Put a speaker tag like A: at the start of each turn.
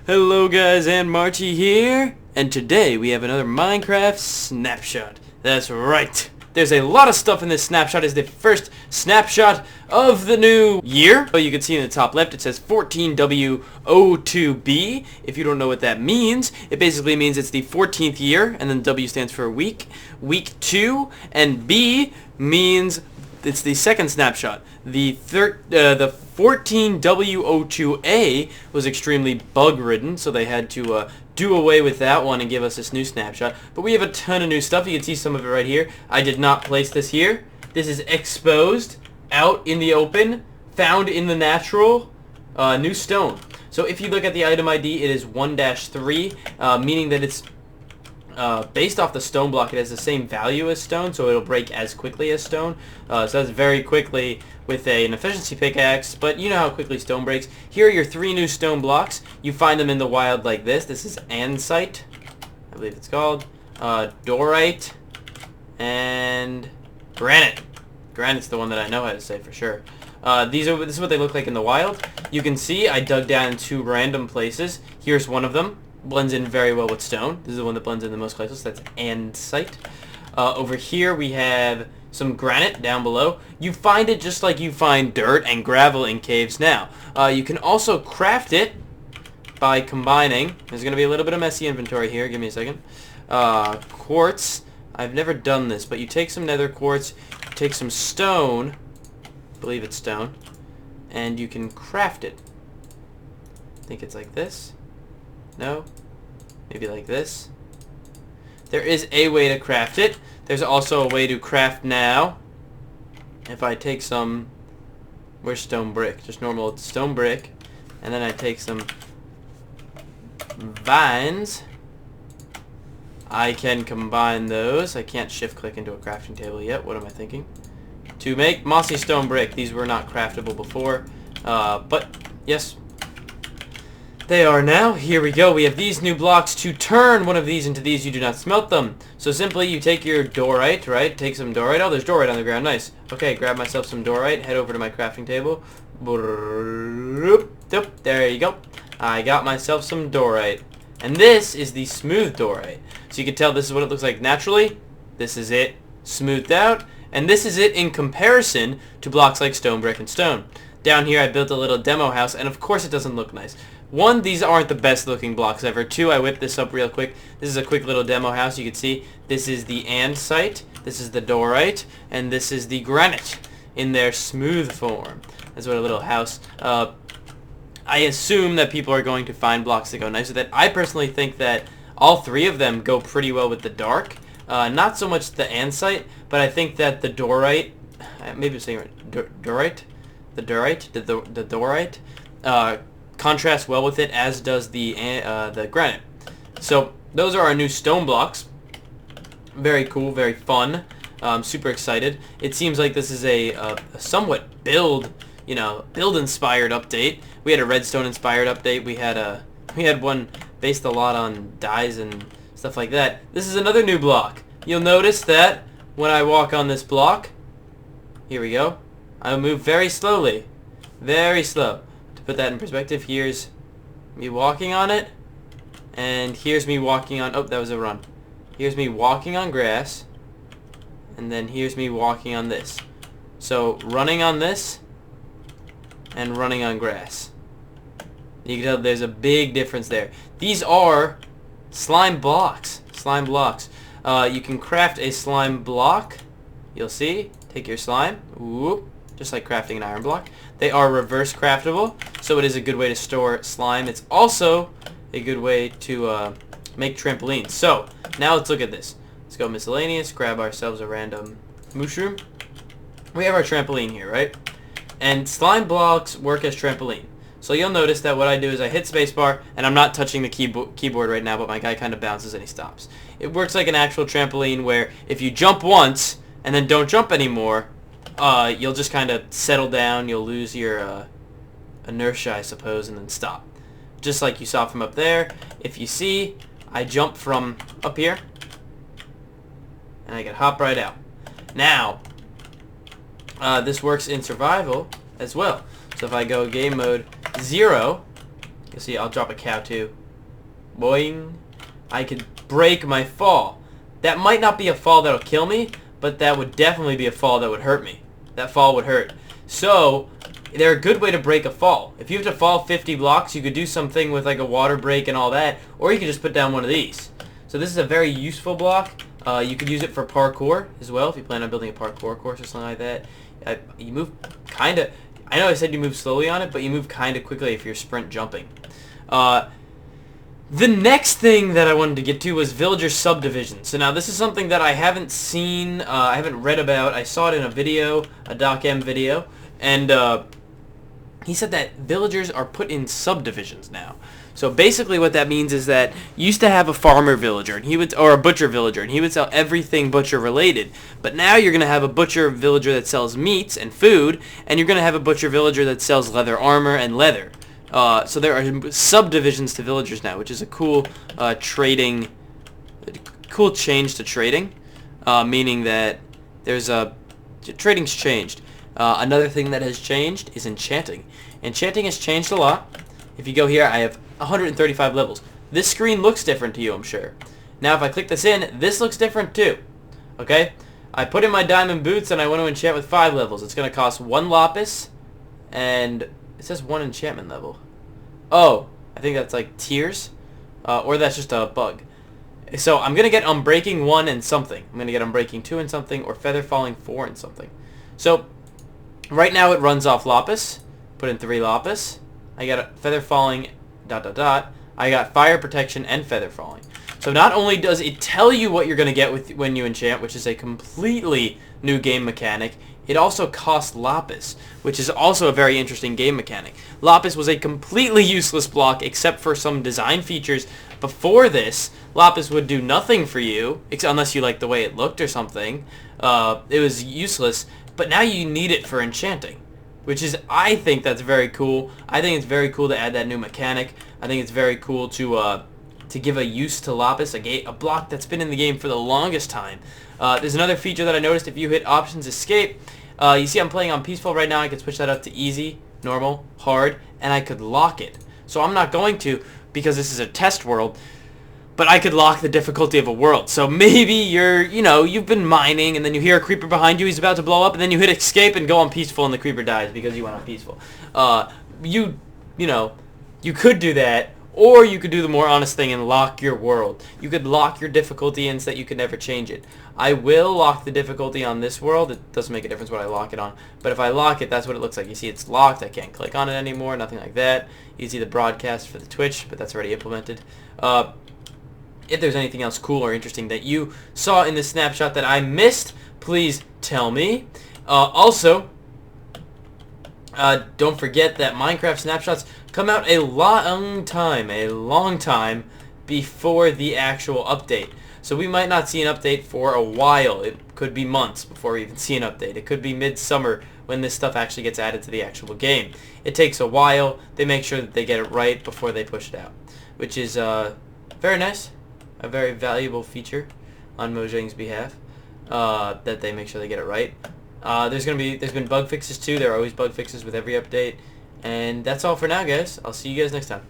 A: Hello guys, Anmarchi here, and today we have another Minecraft snapshot. That's right. There's a lot of stuff in this snapshot. It's the first snapshot of the new year. You can see in the top left it says 14W02B. If you don't know what that means, it basically means it's the 14th year, and then W stands for week 2, and B means it's the second snapshot. The 14W02A was extremely bug-ridden, so they had to do away with that one and give us this new snapshot. But we have a ton of new stuff. You can see some of it right here. I did not place this here. This is exposed, out in the open, found in the natural, new stone. So if you look at the item ID, it is 1-3, meaning that it's based off the stone block. It has the same value as stone, so it'll break as quickly as stone. So that's very quickly with an efficiency pickaxe, but you know how quickly stone breaks. Here are your 3 new stone blocks. You find them in the wild like this. This is andesite, I believe it's called, dorite, and granite. Granite's the one that I know how to say for sure. This is what they look like in the wild. You can see I dug down in 2 random places. Here's one of them. Blends in very well with stone. This is the one that blends in the most closest. That's andesite. Over here we have some granite down below. You find it just like you find dirt and gravel in caves now. You can also craft it by combining. There's going to be a little bit of messy inventory here. Give me a second. Quartz. I've never done this, but you take some nether quartz, you take some stone, I believe it's stone, and you can craft it. I think it's like this. No? Maybe like this. There is a way to craft it. There's also a way to craft now. If I take some... Where's stone brick? Just normal stone brick. And then I take some vines. I can combine those. I can't shift click into a crafting table yet. What am I thinking? To make mossy stone brick. These were not craftable before. But, yes. They are now. Here we go. We have these new blocks. To turn one of these into these, you do not smelt them. So simply you take your dorite, right? Take some dorite. Oh, there's dorite on the ground. Nice. Okay, grab myself some dorite. Head over to my crafting table. There you go. I got myself some dorite. And this is the smooth dorite. So you can tell this is what it looks like naturally. This is it smoothed out. And this is it in comparison to blocks like stone, brick, and stone. Down here I built a little demo house, and of course it doesn't look nice. 1, these aren't the best looking blocks ever. 2, I whipped this up real quick. This is a quick little demo house. You can see this is the andesite, this is the dorite, and this is the granite in their smooth form. That's what a little house. I assume that people are going to find blocks that go nice with it. I personally think that all 3 of them go pretty well with the dark. Not so much the andesite, but I think that the dorite, maybe I'm saying it right, dorite? The dorite, contrasts well with it, as does the granite. So those are our new stone blocks. Very cool, very fun. I'm super excited. It seems like this is a somewhat build inspired update. We had a redstone inspired update. We had one based a lot on dyes and stuff like that. This is another new block. You'll notice that when I walk on this block, here we go, I move very slowly. Very slow. To put that in perspective, here's me walking on it, and here's me walking on... Oh, that was a run. Here's me walking on grass, and then here's me walking on this. So, running on this, and running on grass. You can tell there's a big difference there. These are slime blocks. Slime blocks. You can craft a slime block. You'll see. Take your slime. Whoop. Just like crafting an iron block. They are reverse craftable, so it is a good way to store slime. It's also a good way to make trampolines. So, now let's look at this. Let's go miscellaneous, grab ourselves a random mushroom. We have our trampoline here, right? And slime blocks work as trampoline. So you'll notice that what I do is I hit spacebar, and I'm not touching the keyboard right now, but my guy kind of bounces and he stops. It works like an actual trampoline where if you jump once and then don't jump anymore, you'll just kind of settle down, you'll lose your inertia, I suppose, and then stop. Just like you saw from up there. If you see, I jump from up here, and I can hop right out. Now, this works in survival as well. So if I go game mode 0, You'll see I'll drop a cow too. Boing. I could break my fall. That might not be a fall that'll kill me, but that would definitely be a fall that would hurt me. That fall would hurt. So, they're a good way to break a fall. If you have to fall 50 blocks, you could do something with like a water break and all that, or you could just put down one of these. So this is a very useful block. You could use it for parkour as well, if you plan on building a parkour course or something like that. You move kind of... I know I said you move slowly on it, but you move kind of quickly if you're sprint jumping. The next thing that I wanted to get to was villager subdivisions. So now this is something that I haven't seen, I haven't read about. I saw it in a video, a DocM video, and he said that villagers are put in subdivisions now. So basically what that means is that you used to have a farmer villager, and he would, or a butcher villager, and he would sell everything butcher related. But now you're going to have a butcher villager that sells meats and food, and you're going to have a butcher villager that sells leather armor and leather. So there are subdivisions to villagers now, which is a cool cool change to trading, meaning that there's trading's changed. Another thing that has changed is enchanting. Enchanting has changed a lot. If you go here, I have 135 levels. This screen looks different to you, I'm sure. Now if I click this in, this looks different too. Okay? I put in my diamond boots and I want to enchant with 5 levels. It's going to cost 1 lapis, and it says 1 enchantment level. Oh, I think that's like tiers, or that's just a bug. So I'm going to get Unbreaking 1 and something. I'm going to get Unbreaking 2 and something, or Feather Falling 4 and something. So right now it runs off lapis. Put in 3 lapis. I got a Feather Falling ... I got Fire Protection and Feather Falling. So not only does it tell you what you're going to get when you enchant, which is a completely new game mechanic, it also costs lapis, which is also a very interesting game mechanic. Lapis was a completely useless block except for some design features. Before this, lapis would do nothing for you, unless you liked the way it looked or something. It was useless, but now you need it for enchanting, which is, I think that's very cool. I think it's very cool to add that new mechanic. I think it's very cool to give a use to lapis, a block that's been in the game for the longest time. There's another feature that I noticed. If you hit Options Escape, you see I'm playing on Peaceful right now. I could switch that up to Easy, Normal, Hard, and I could lock it. So I'm not going to, because this is a test world, but I could lock the difficulty of a world. So maybe you've been mining, and then you hear a creeper behind you, he's about to blow up, and then you hit Escape and go on Peaceful, and the creeper dies because you went on Peaceful. You could do that, or you could do the more honest thing and lock your world. You could lock your difficulty in so that you could never change it. I will lock the difficulty on this world. It doesn't make a difference what I lock it on. But if I lock it, that's what it looks like. You see it's locked. I can't click on it anymore. Nothing like that. You see the broadcast for the Twitch, but that's already implemented. If there's anything else cool or interesting that you saw in this snapshot that I missed, please tell me. Also, don't forget that Minecraft snapshots come out a long time before the actual update. So we might not see an update for a while. It could be months before we even see an update. It could be midsummer when this stuff actually gets added to the actual game. It takes a while. They make sure that they get it right before they push it out, which is very nice, a very valuable feature on Mojang's behalf, that they make sure they get it right. There's been bug fixes too. There are always bug fixes with every update. And that's all for now, guys. I'll see you guys next time.